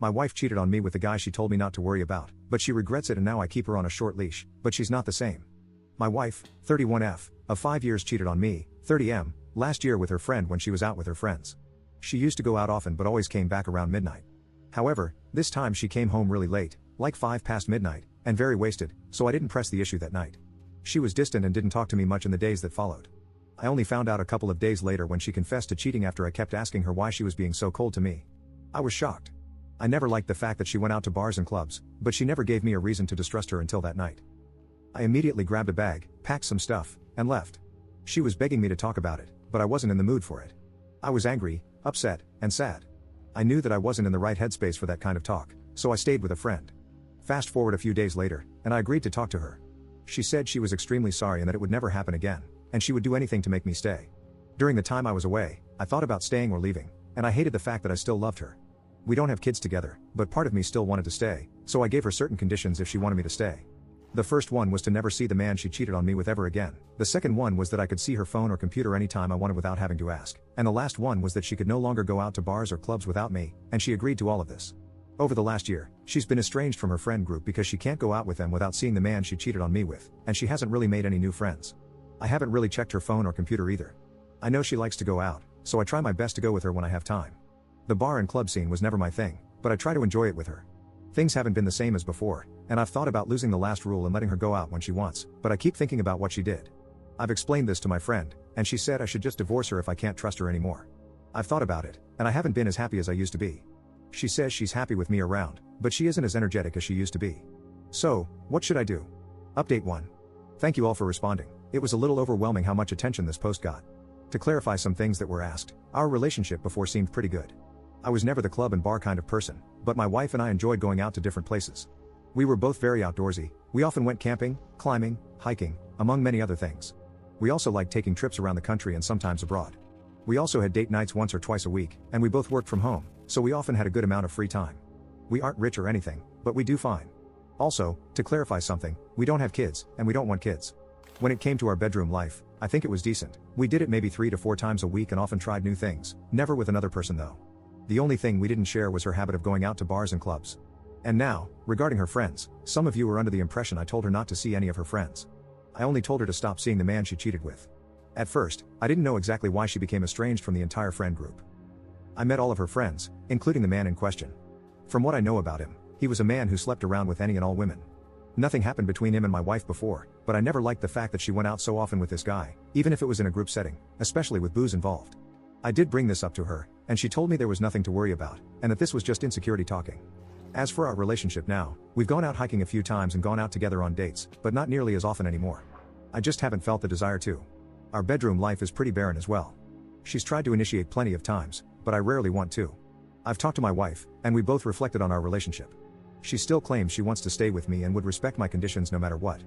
My wife cheated on me with the guy she told me not to worry about, but she regrets it and now I keep her on a short leash, but she's not the same. My wife, 31F, of 5 years cheated on me, 30M, last year with her friend when she was out with her friends. She used to go out often but always came back around midnight. However, this time she came home really late, like 5 past midnight, and very wasted, so I didn't press the issue that night. She was distant and didn't talk to me much in the days that followed. I only found out a couple of days later when she confessed to cheating after I kept asking her why she was being so cold to me. I was shocked. I never liked the fact that she went out to bars and clubs, but she never gave me a reason to distrust her until that night. I immediately grabbed a bag, packed some stuff, and left. She was begging me to talk about it, but I wasn't in the mood for it. I was angry, upset, and sad. I knew that I wasn't in the right headspace for that kind of talk, so I stayed with a friend. Fast forward a few days later, and I agreed to talk to her. She said she was extremely sorry and that it would never happen again, and she would do anything to make me stay. During the time I was away, I thought about staying or leaving, and I hated the fact that I still loved her. We don't have kids together, but part of me still wanted to stay, so I gave her certain conditions if she wanted me to stay. The first one was to never see the man she cheated on me with ever again. The second one was that I could see her phone or computer anytime I wanted without having to ask. And the last one was that she could no longer go out to bars or clubs without me, and she agreed to all of this. Over the last year, she's been estranged from her friend group because she can't go out with them without seeing the man she cheated on me with, and she hasn't really made any new friends. I haven't really checked her phone or computer either. I know she likes to go out, so I try my best to go with her when I have time. The bar and club scene was never my thing, but I try to enjoy it with her. Things haven't been the same as before, and I've thought about losing the last rule and letting her go out when she wants, but I keep thinking about what she did. I've explained this to my friend, and she said I should just divorce her if I can't trust her anymore. I've thought about it, and I haven't been as happy as I used to be. She says she's happy with me around, but she isn't as energetic as she used to be. So, what should I do? Update 1. Thank you all for responding. It was a little overwhelming how much attention this post got. To clarify some things that were asked, our relationship before seemed pretty good. I was never the club and bar kind of person, but my wife and I enjoyed going out to different places. We were both very outdoorsy. We often went camping, climbing, hiking, among many other things. We also liked taking trips around the country and sometimes abroad. We also had date nights once or twice a week, and we both worked from home, so we often had a good amount of free time. We aren't rich or anything, but we do fine. Also, to clarify something, we don't have kids, and we don't want kids. When it came to our bedroom life, I think it was decent. We did it maybe 3 to 4 times a week and often tried new things, never with another person though. The only thing we didn't share was her habit of going out to bars and clubs. And now, regarding her friends, some of you were under the impression I told her not to see any of her friends. I only told her to stop seeing the man she cheated with. At first, I didn't know exactly why she became estranged from the entire friend group. I met all of her friends, including the man in question. From what I know about him, he was a man who slept around with any and all women. Nothing happened between him and my wife before, but I never liked the fact that she went out so often with this guy, even if it was in a group setting, especially with booze involved. I did bring this up to her, and she told me there was nothing to worry about, and that this was just insecurity talking. As for our relationship now, we've gone out hiking a few times and gone out together on dates, but not nearly as often anymore. I just haven't felt the desire to. Our bedroom life is pretty barren as well. She's tried to initiate plenty of times, but I rarely want to. I've talked to my wife, and we both reflected on our relationship. She still claims she wants to stay with me and would respect my conditions no matter what.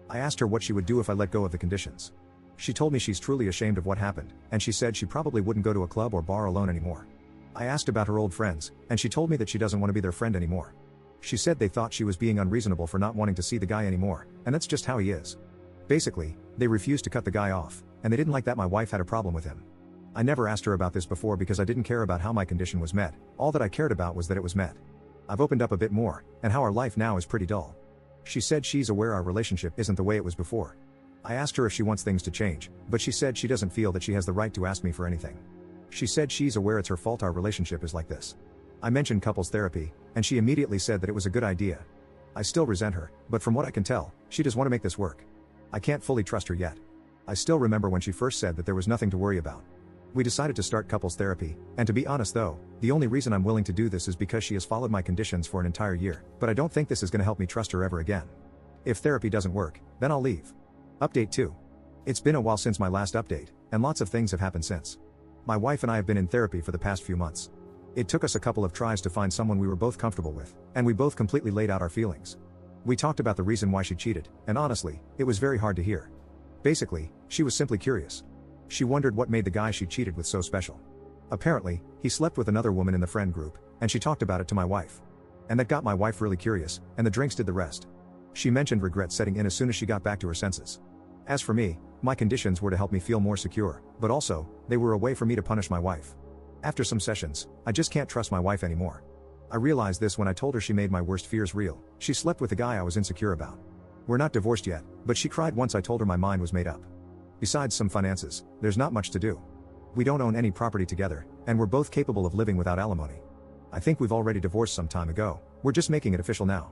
I asked her what she would do if I let go of the conditions. She told me she's truly ashamed of what happened, and she said she probably wouldn't go to a club or bar alone anymore. I asked about her old friends, and she told me that she doesn't want to be their friend anymore. She said they thought she was being unreasonable for not wanting to see the guy anymore, and that's just how he is. Basically, they refused to cut the guy off, and they didn't like that my wife had a problem with him. I never asked her about this before because I didn't care about how my condition was met, all that I cared about was that it was met. I've opened up a bit more, and how our life now is pretty dull. She said she's aware our relationship isn't the way it was before. I asked her if she wants things to change, but she said she doesn't feel that she has the right to ask me for anything. She said she's aware it's her fault our relationship is like this. I mentioned couples therapy, and she immediately said that it was a good idea. I still resent her, but from what I can tell, she does want to make this work. I can't fully trust her yet. I still remember when she first said that there was nothing to worry about. We decided to start couples therapy, and to be honest though, the only reason I'm willing to do this is because she has followed my conditions for an entire year, but I don't think this is going to help me trust her ever again. If therapy doesn't work, then I'll leave. Update 2. It's been a while since my last update, and lots of things have happened since. My wife and I have been in therapy for the past few months. It took us a couple of tries to find someone we were both comfortable with, and we both completely laid out our feelings. We talked about the reason why she cheated, and honestly, it was very hard to hear. Basically, she was simply curious. She wondered what made the guy she cheated with so special. Apparently, he slept with another woman in the friend group, and she talked about it to my wife. And that got my wife really curious, and the drinks did the rest. She mentioned regret setting in as soon as she got back to her senses. As for me, my conditions were to help me feel more secure, but also, they were a way for me to punish my wife. After some sessions, I just can't trust my wife anymore. I realized this when I told her she made my worst fears real. She slept with the guy I was insecure about. We're not divorced yet, but she cried once I told her my mind was made up. Besides some finances, there's not much to do. We don't own any property together, and we're both capable of living without alimony. I think we've already divorced some time ago, we're just making it official now.